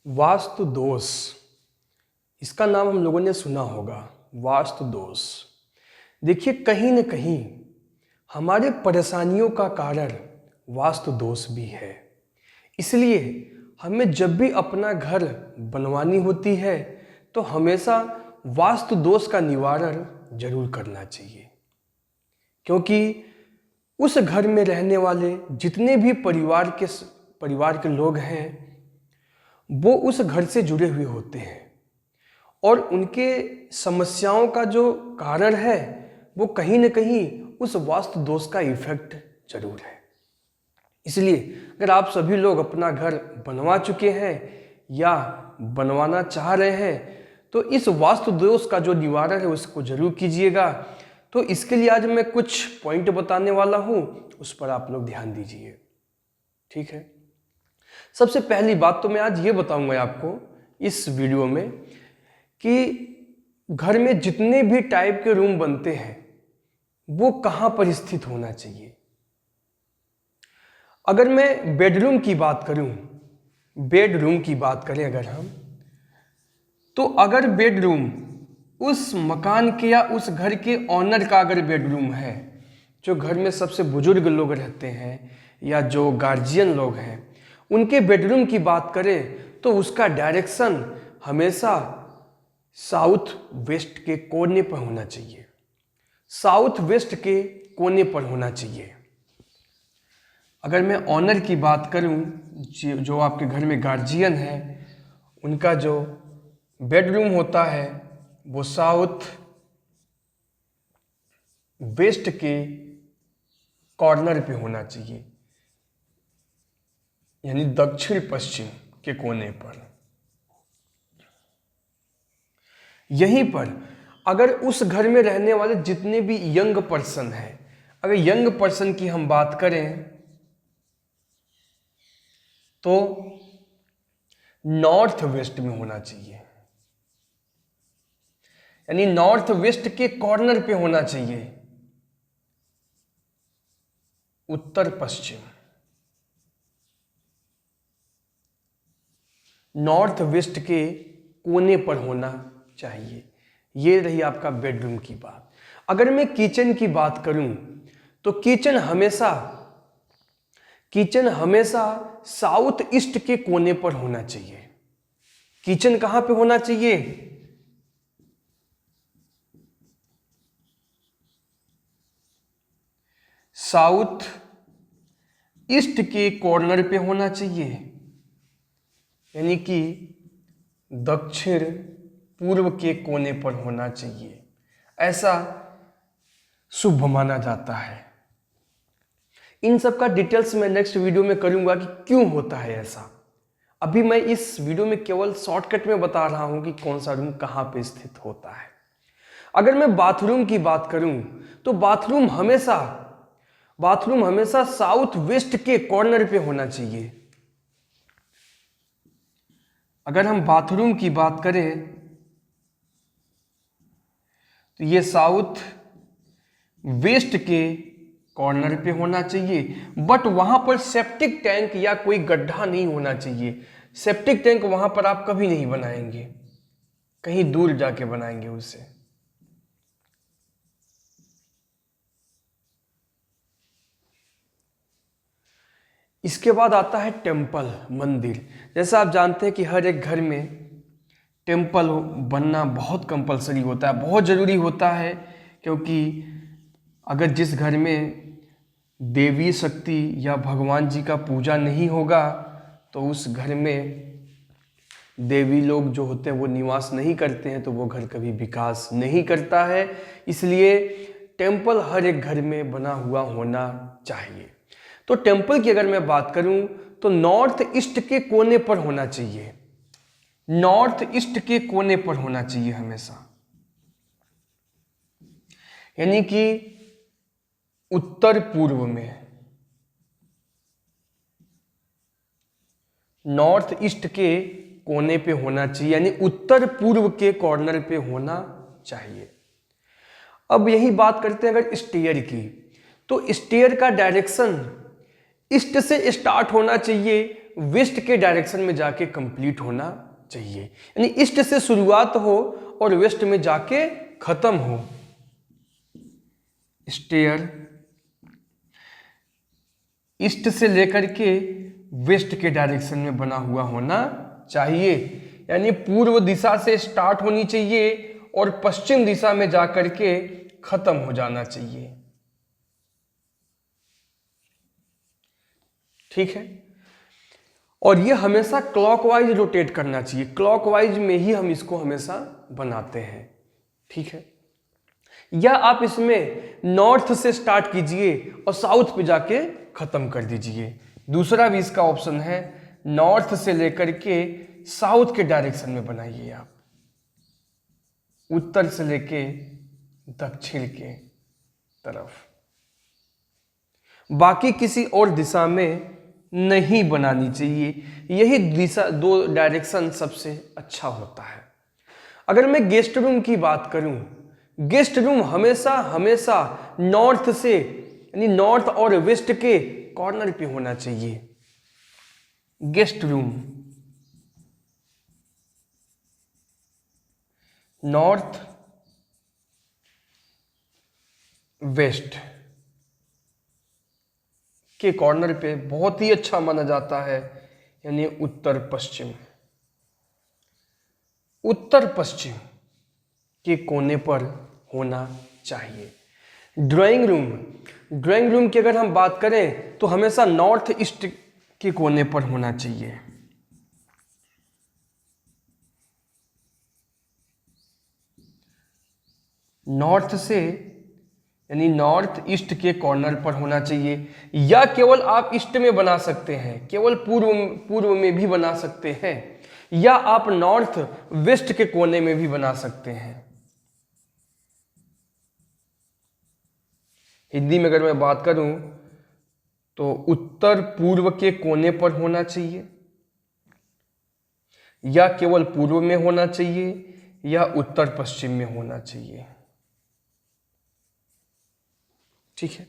वास्तु दोष, इसका नाम हम लोगों ने सुना होगा। वास्तु दोष, देखिए कहीं न कहीं हमारे परेशानियों का कारण वास्तु दोष भी है। इसलिए हमें जब भी अपना घर बनवानी होती है तो हमेशा वास्तु दोष का निवारण जरूर करना चाहिए, क्योंकि उस घर में रहने वाले जितने भी परिवार के लोग हैं वो उस घर से जुड़े हुए होते हैं और उनके समस्याओं का जो कारण है वो कहीं न कहीं उस वास्तु दोष का इफेक्ट जरूर है। इसलिए अगर आप सभी लोग अपना घर बनवा चुके हैं या बनवाना चाह रहे हैं तो इस वास्तु दोष का जो निवारण है उसको जरूर कीजिएगा। तो इसके लिए आज मैं कुछ पॉइंट बताने वाला हूँ, उस पर आप लोग ध्यान दीजिए, ठीक है। सबसे पहली बात तो मैं आज ये बताऊंगा आपको इस वीडियो में कि घर में जितने भी टाइप के रूम बनते हैं वो कहाँ पर स्थित होना चाहिए। अगर मैं बेडरूम की बात करूं, बेडरूम की बात करें अगर हम, तो अगर बेडरूम उस मकान के या उस घर के ऑनर का अगर बेडरूम है, जो घर में सबसे बुजुर्ग लोग रहते हैं या जो गार्जियन लोग हैं, उनके बेडरूम की बात करें तो उसका डायरेक्शन हमेशा साउथ वेस्ट के कोने पर होना चाहिए। साउथ वेस्ट के कोने पर होना चाहिए। अगर मैं ऑनर की बात करूं, जो आपके घर में गार्जियन है, उनका जो बेडरूम होता है वो साउथ वेस्ट के कॉर्नर पे होना चाहिए, यानी दक्षिण पश्चिम के कोने पर। यहीं पर अगर उस घर में रहने वाले जितने भी यंग पर्सन हैं, अगर यंग पर्सन की हम बात करें तो नॉर्थ वेस्ट में होना चाहिए, यानी नॉर्थ वेस्ट के कॉर्नर पे होना चाहिए, उत्तर पश्चिम। नॉर्थ वेस्ट के कोने पर होना चाहिए। ये रही आपका बेडरूम की बात। अगर मैं किचन की बात करूं तो किचन हमेशा साउथ ईस्ट के कोने पर होना चाहिए। किचन कहां पे होना चाहिए? साउथ ईस्ट के कॉर्नर पे होना चाहिए, यानी कि दक्षिण पूर्व के कोने पर होना चाहिए। ऐसा शुभ माना जाता है। इन सब का डिटेल्स मैं नेक्स्ट वीडियो में करूंगा कि क्यों होता है ऐसा। अभी मैं इस वीडियो में केवल शॉर्टकट में बता रहा हूं कि कौन सा रूम कहां पे स्थित होता है। अगर मैं बाथरूम की बात करूं तो बाथरूम हमेशा साउथ वेस्ट के कॉर्नर पे होना चाहिए। अगर हम बाथरूम की बात करें तो ये साउथ वेस्ट के कॉर्नर पे होना चाहिए, बट वहां पर सेप्टिक टैंक या कोई गड्ढा नहीं होना चाहिए। सेप्टिक टैंक वहां पर आप कभी नहीं बनाएंगे, कहीं दूर जाके बनाएंगे उसे। इसके बाद आता है टेम्पल, मंदिर। जैसा आप जानते हैं कि हर एक घर में टेम्पल बनना बहुत कंपलसरी होता है, बहुत ज़रूरी होता है, क्योंकि अगर जिस घर में देवी शक्ति या भगवान जी का पूजा नहीं होगा तो उस घर में देवी लोग जो होते हैं वो निवास नहीं करते हैं, तो वो घर कभी विकास नहीं करता है। इसलिए टेम्पल हर एक घर में बना हुआ होना चाहिए। तो टेम्पल की अगर मैं बात करूं तो नॉर्थ ईस्ट के कोने पर होना चाहिए। नॉर्थ ईस्ट के कोने पर होना चाहिए हमेशा, यानी कि उत्तर पूर्व में। नॉर्थ ईस्ट के कोने पे होना चाहिए, यानी उत्तर पूर्व के कॉर्नर पे होना चाहिए। अब यही बात करते हैं अगर स्टेयर की, तो स्टेयर का डायरेक्शन ईस्ट से स्टार्ट होना चाहिए, वेस्ट के डायरेक्शन में जाके कंप्लीट होना चाहिए, यानी ईस्ट से शुरुआत हो और वेस्ट में जाके खत्म हो। स्टेयर ईस्ट से लेकर के वेस्ट के डायरेक्शन में बना हुआ होना चाहिए, यानी पूर्व दिशा से स्टार्ट होनी चाहिए और पश्चिम दिशा में जाकर के खत्म हो जाना चाहिए। ठीक है, और ये हमेशा क्लॉकवाइज रोटेट करना चाहिए, क्लॉकवाइज में ही हम इसको हमेशा बनाते हैं। ठीक है, या आप इसमें नॉर्थ से स्टार्ट कीजिए और साउथ पे जाके खत्म कर दीजिए। दूसरा भी इसका ऑप्शन है, नॉर्थ से लेकर के साउथ के डायरेक्शन में बनाइए आप, उत्तर से लेके दक्षिण के तरफ, बाकी किसी और दिशा में नहीं बनानी चाहिए। यही दिशा, दो डायरेक्शन सबसे अच्छा होता है। अगर मैं गेस्ट रूम की बात करूं, गेस्ट रूम हमेशा हमेशा नॉर्थ से, यानी नॉर्थ और वेस्ट के कॉर्नर पे होना चाहिए। गेस्ट रूम नॉर्थ वेस्ट के कॉर्नर पे बहुत ही अच्छा माना जाता है, यानी उत्तर पश्चिम, उत्तर पश्चिम के कोने पर होना चाहिए। ड्राइंग रूम की अगर हम बात करें तो हमेशा नॉर्थ ईस्ट के कोने पर होना चाहिए। नॉर्थ से, यानी नॉर्थ ईस्ट के कॉर्नर पर होना चाहिए, या केवल आप ईस्ट में बना सकते हैं, केवल पूर्व में भी बना सकते हैं, या आप नॉर्थ वेस्ट के कोने में भी बना सकते हैं। हिंदी में अगर मैं बात करूं तो उत्तर पूर्व के कोने पर होना चाहिए, या केवल पूर्व में होना चाहिए, या उत्तर पश्चिम में होना चाहिए। ठीक है,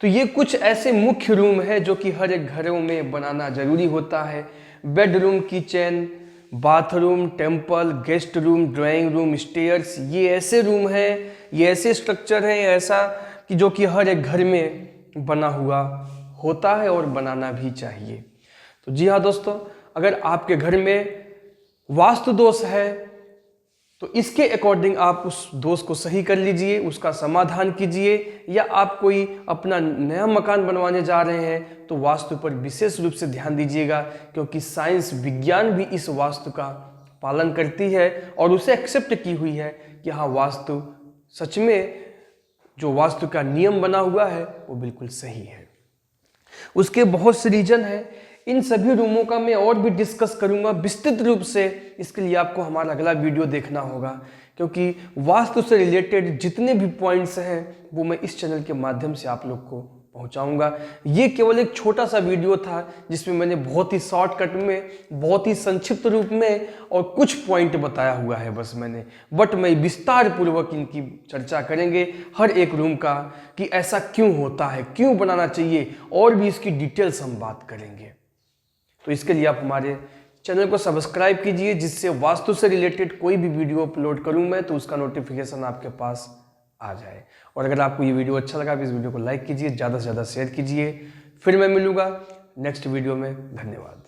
तो ये कुछ ऐसे मुख्य रूम है जो कि हर एक घरों में बनाना जरूरी होता है। Bedroom, kitchen, bathroom, temple, guest room, drawing room, stairs, ये ऐसे रूम हैं, ये ऐसे स्ट्रक्चर हैं ऐसा कि जो कि हर एक घर में बना हुआ होता है और बनाना भी चाहिए। तो जी हाँ दोस्तों, अगर आपके घर में वास्तु दोष है तो इसके अकॉर्डिंग आप उस दोष को सही कर लीजिए, उसका समाधान कीजिए, या आप कोई अपना नया मकान बनवाने जा रहे हैं तो वास्तु पर विशेष रूप से ध्यान दीजिएगा, क्योंकि साइंस, विज्ञान भी इस वास्तु का पालन करती है और उसे एक्सेप्ट की हुई है कि हाँ, वास्तु सच में जो वास्तु का नियम बना हुआ है वो बिल्कुल सही है। उसके बहुत से रीजन है, इन सभी रूमों का मैं और भी डिस्कस करूंगा विस्तृत रूप से। इसके लिए आपको हमारा अगला वीडियो देखना होगा, क्योंकि वास्तु से रिलेटेड जितने भी पॉइंट्स हैं वो मैं इस चैनल के माध्यम से आप लोग को पहुंचाऊंगा। ये केवल एक छोटा सा वीडियो था जिसमें मैंने बहुत ही शॉर्टकट में, बहुत ही संक्षिप्त रूप में और कुछ पॉइंट बताया हुआ है बस मैंने, बट मैं विस्तार पूर्वक इनकी चर्चा करेंगे हर एक रूम का, कि ऐसा क्यों होता है, क्यों बनाना चाहिए, और भी इसकी डिटेल्स हम बात करेंगे। तो इसके लिए आप हमारे चैनल को सब्सक्राइब कीजिए, जिससे वास्तु से रिलेटेड कोई भी वीडियो अपलोड करूं मैं तो उसका नोटिफिकेशन आपके पास आ जाए। और अगर आपको ये वीडियो अच्छा लगा तो इस वीडियो को लाइक कीजिए, ज़्यादा से ज़्यादा शेयर कीजिए। फिर मैं मिलूंगा नेक्स्ट वीडियो में। धन्यवाद।